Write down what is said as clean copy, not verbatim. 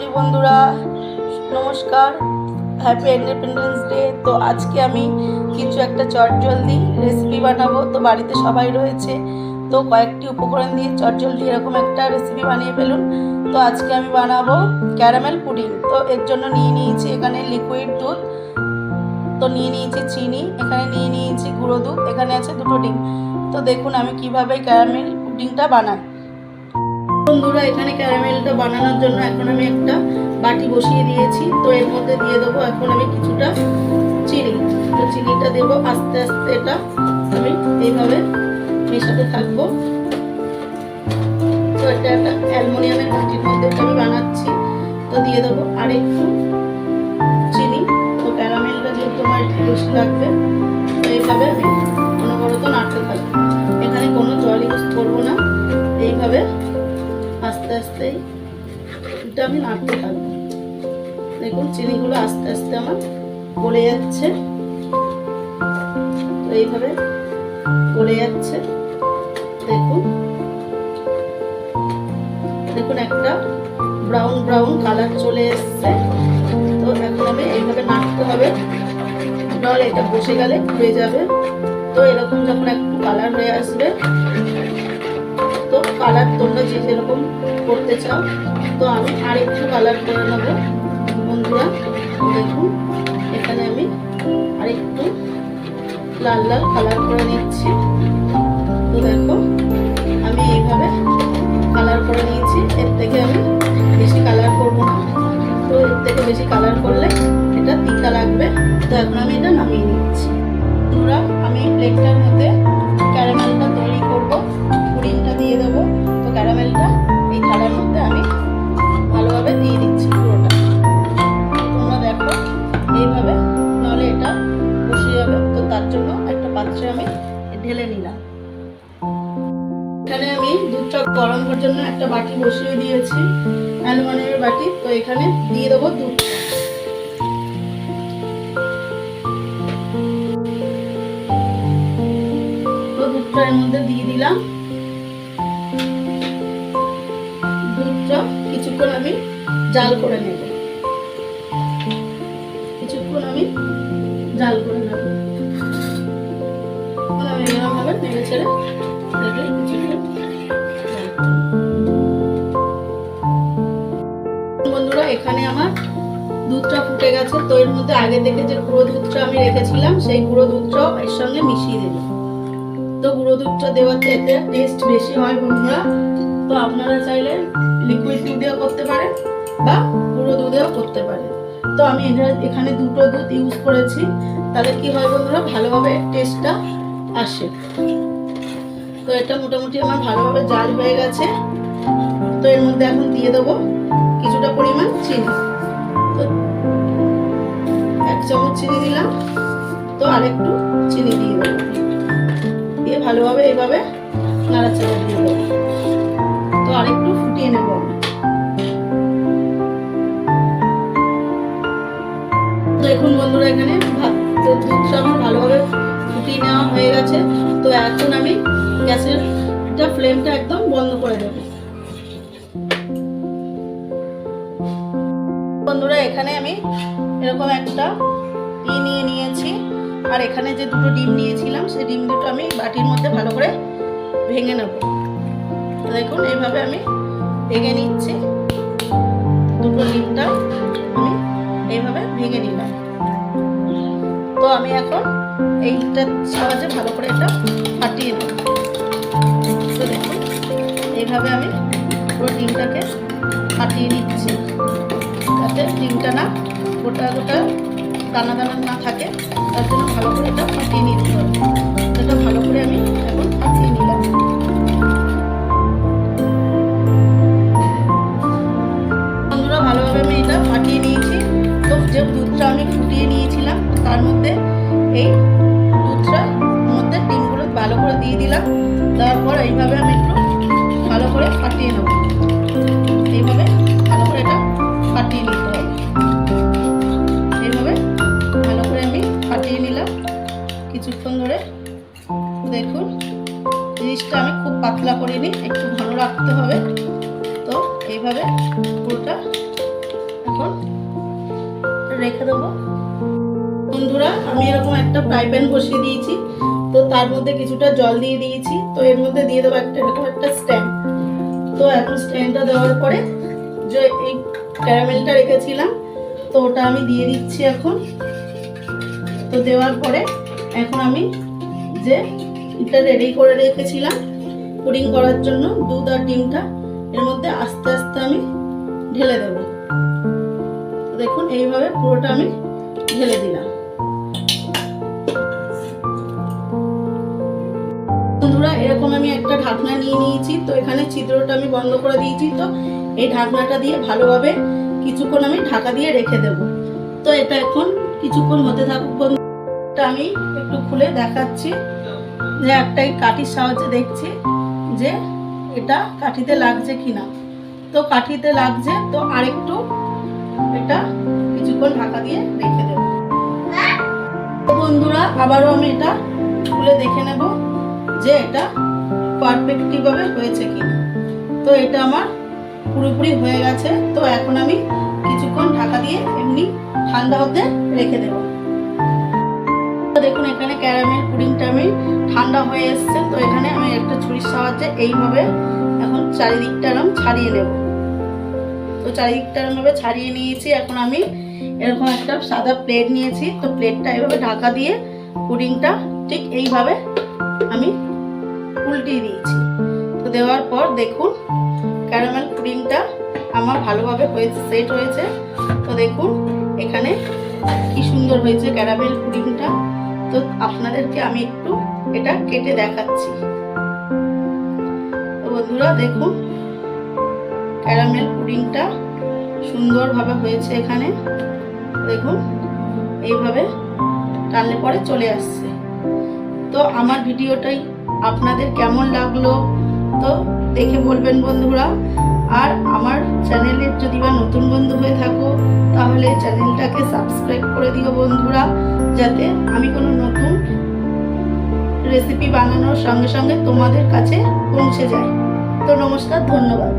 বলি বন্ধুরা, নমস্কার, হ্যাপি ইন্ডিপেন্ডেন্স ডে। তো আজকে আমি কিছু একটা চটজলদি রেসিপি বানাবো। তো বাড়িতে সবাই রয়েছে, তো কয়েকটি উপকরণ দিয়ে চটজলদি এরকম একটা রেসিপি বানিয়ে ফেলুন। তো আজকে আমি বানাবো ক্যারামেল পুডিং। তো এর জন্য নিয়ে নিয়েছি এখানে লিকুইড দুধ, তো নিয়ে নিয়েছি চিনি, এখানে নিয়ে নিয়েছি গুঁড়ো দুধ, এখানে আছে 2টো ডিম। তো দেখুন আমি কিভাবে ক্যারামেল পুডিংটা বানাই। বন্ধুরা, এখানে ক্যারামেলটা বানানোর জন্য এখন আমি একটা বাটি বসিয়ে দিয়েছি। তো এর মধ্যে দিয়ে দেবো এখন আমি কিছুটা চিনি। তো চিনিটা দেবো আস্তে আস্তে, এটা আমি এইভাবে মেশাতে থাকবো। তো এটা একটা অ্যালুমিনিয়ামের বাটির মধ্যে আমি বানাচ্ছি। তো দিয়ে দেবো আরেকটু চিনি। তো ক্যারামেলটা যেহেতু আমার একটু বেশি লাগবে, তো এইভাবে আমি অনবরত নাড়তে থাকবো। এখানে কোনো জল ইউজ করবো না, এইভাবে আস্তে আস্তে এটা আমি নাড়তে থাকবো। দেখুন চিনিগুলো আস্তে আস্তে আমার গলে যাচ্ছে, তো এইভাবে গলে যাচ্ছে। দেখুন দেখুন একটা ব্রাউন ব্রাউন কালার চলে এসছে। তো এখন আমি এইভাবে নাড়তে হবে, নাহলে এটা বসে গেলে হয়ে যাবে। তো এরকম যখন একটু কালার হয়ে আসবে, তো কালার তোমরা যে যেরকম করতে চাও, তো আমি আরেকটু কালার করে নেব বন্ধুরা। দেখুন এখানে আমি আরেকটু লাল লাল কালার করে নিচ্ছি। তো দেখো আমি এইভাবে কালার করে নিয়েছি, এর থেকে আমি বেশি কালার করব না। তো এর থেকে বেশি কালার করলে এটা তিতা লাগবে। তো এখন আমি এটা নামিয়ে নিচ্ছি। বন্ধুরা, আমি প্লেটটার মধ্যে ক্যারামেলটা তৈরি করব, পুডিংটা দিয়ে দেবো। তো ক্যারামেলটা এই থালার মধ্যে আমি ভালোভাবে দিয়ে দিচ্ছি পুরোটা। তোমরা দেখো এইভাবে, নাহলে এটা বসে যাবে। তো তার জন্য একটা পাত্রে আমি ঢেলে নিলাম। এখানে আমি দুধটা গরম করার জন্য একটা বাটি বসিয়ে দিয়েছি, অ্যালুমিনিয়ামের বাটি। তো এখানে দিয়ে দেবো দুধ। তো দুধটা এর মধ্যে দিয়ে দিলাম। দুধটা কিছুক্ষণ আমি জাল করে নেব, কিছুক্ষণ আমি জাল করে নেব। আমি এরকমভাবে নেড়ে ছেড়ে বন্ধুরা, এখানে আমার দুধটা ফুটে গেছে। তো এর মধ্যে আগে থেকে যে গুঁড়ো দুধটা আমি রেখেছিলাম, সেই গুঁড়ো দুধটাও এর সঙ্গে মিশিয়ে দেব। তো গুঁড়ো দুধটা দেওয়াতে এতে টেস্ট বেশি হয় বন্ধুরা। তো আপনারা চাইলে লিকুইড দুধেও করতে পারেন বা গুঁড়ো দুধেও করতে পারেন। তো আমি এখানে 2টো দুধ ইউজ করেছি, তাহলে কি হয় বন্ধুরা, ভালোভাবে টেস্টটা আসে। তো এটা মোটামুটি আমার ভালোভাবে জাল হয়ে গেছে। তো এর মধ্যে এখন দিয়ে দেবো কিছুটা পরিমাণ চিনি। তো 1 চামচ চিনি দিলাম। তো আরেকটু চিনি দিয়ে দেবো, দিয়ে ভালোভাবে এইভাবে নাড়াচাড়া দিয়ে দেবো। তো আরেকটু ফুটিয়ে নেব আমি। দেখুন বন্ধুরা, এখানে দুধটা আমার ভালোভাবে ফুটিয়ে নেওয়া হয়ে গেছে। তো এখন আমি গ্যাসের ফ্লেমটা একদম বন্ধ করে দেব। বন্ধুরা, এখানে আমি এরকম একটা নিয়ে নিয়েছি, আর এখানে যে 2টো ডিম নিয়েছিলাম, সেই ডিম দুটো আমি বাটির মধ্যে ভালো করে ভেঙে নেব। দেখুন এইভাবে আমি ভেঙে নিচ্ছি। 2টো ডিমটা আমি এইভাবে ভেঙে নিলাম। তো আমি এখন এইটার সাহায্যে ভালো করে এটা ফাটিয়ে নেব। তো দেখুন এইভাবে আমি পুরো ডিমটাকে ফাটিয়ে নিচ্ছি, যাতে ডিমটা না গোটা গোটা দানা দানা না থাকে। তার জন্য ভালো করে এটা ফাটিয়ে নিতে হবে। এটা ভালো করে আমি এখন ফাটিয়ে নিলাম। বন্ধুরা, ভালোভাবে আমি এটা ফাটিয়ে নিয়েছি। তো যে দুধটা আমি ফুটিয়ে নিয়েছিলাম, তার মধ্যে এই দুধটার মধ্যে ডিমগুলো ভালো করে দিয়ে দিলাম। তারপর এইভাবে আমি একটু ভালো করে ফাটিয়ে নেব। এইভাবে ভালো করে এটা ফাটিয়ে নিতে হবে। এইভাবে ভালো করে আমি ফাটিয়ে নিলাম কিছুক্ষণ ধরে। দেখুন জিনিসটা আমি খুব পাতলা করিনি, একটু ঘন রাখতে হবে। তো এইভাবে পুরোটা এখন রেখে দেবো। বন্ধুরা আমি এরকম একটা ফ্রাই প্যান বসিয়ে দিয়েছি, তো তার মধ্যে কিছুটা জল দিয়ে দিয়েছি। তো এর মধ্যে দিয়ে দেবো এরকম একটা স্ট্যান্ড। তো এখন স্ট্যান্ডটা দেওয়ার পরে যে এই ক্যারামেলটা রেখেছিলাম তো ওটা আমি দিয়ে দিচ্ছি এখন। তো দেওয়ার পরে এখন আমি যে এটা রেডি করে রেখেছিলাম পুডিং করার জন্য দুধ আর ডিমটা এর মধ্যে আস্তে আস্তে আমি ঢেলে দেব। দেখুন এইভাবে পুরোটা আমি ঢেলে দিলাম। বন্ধুরা এরকম আমি একটা ঢাকনা নিয়ে নিয়েছি, তো এখানে ছিদ্রটা আমি বন্ধ করে দিয়েছি। তো এই ঢাকনাটা দিয়ে ভালোভাবে কিছুক্ষণ আমি ঢাকা দিয়ে রেখে দেব। তো এটা এখন কিছুক্ষণ হতে থাকুক। বন্ধুরা আমি একটু খুলে দেখাচ্ছি যে একটা কাঠির সাহায্যে দেখছি যে এটা কাঠিতে লাগছে কিনা। তো কাঠিতে লাগছে, তো আরেকটু এটা কিছুক্ষণ ঢাকা দিয়ে রেখে দেব। বন্ধুরা আবারও আমি এটা খুলে দেখে নেব যে এটা পারফেক্টলি ভাবে হয়েছে কিনা। তো এটা আমার পুরোপুরি হয়ে গেছে। তো এখন আমি কিছুক্ষণ ঢাকা দিয়ে এমনি ঠান্ডা হতে রেখে দেব। দেখুন এখানে ক্যারামেল পুডিংটা আমি ঠান্ডা হয়ে এসছে। তো এখানে আমি একটা ছুরির সাহায্যে এইভাবে এখন চারিদিকটা আমি ছাড়িয়ে নেব। তো চারিদিকটা এভাবে ছাড়িয়ে নিয়েছি। এখন আমি এরকম একটা সাদা প্লেট নিয়েছি। তো প্লেটটা এইভাবে ঢাকা দিয়ে পুডিংটা ঠিক এইভাবে আমি উল্টিয়ে দিয়েছি। তো দেওয়ার পর দেখুন ক্যারামেল পুডিংটা আমার ভালোভাবে হয়েছে, সেট হয়েছে। তো দেখুন এখানে কি সুন্দর হয়েছে ক্যারামেল পুডিংটা। তো আপনাদেরকে আমি একটু এটা কেটে দেখাচ্ছি। তো বন্ধুরা দেখুন ক্যারামেল পুডিংটা সুন্দরভাবে হয়েছে। এখানে দেখুন এইভাবে টানলে পরে চলে আসছে। তো আমার ভিডিওটাই আপনাদের কেমন লাগলো তো দেখে বলবেন বন্ধুরা। আর আমার চ্যানেলের যদি বা নতুন বন্ধু হয়ে থাকো তাহলে চ্যানেলটাকে সাবস্ক্রাইব করে দিও বন্ধুরা, যাতে আমি কোনো নতুন রেসিপি বানানোর সঙ্গে সঙ্গে তোমাদের কাছে পৌঁছে যায়। তো নমস্কার, ধন্যবাদ।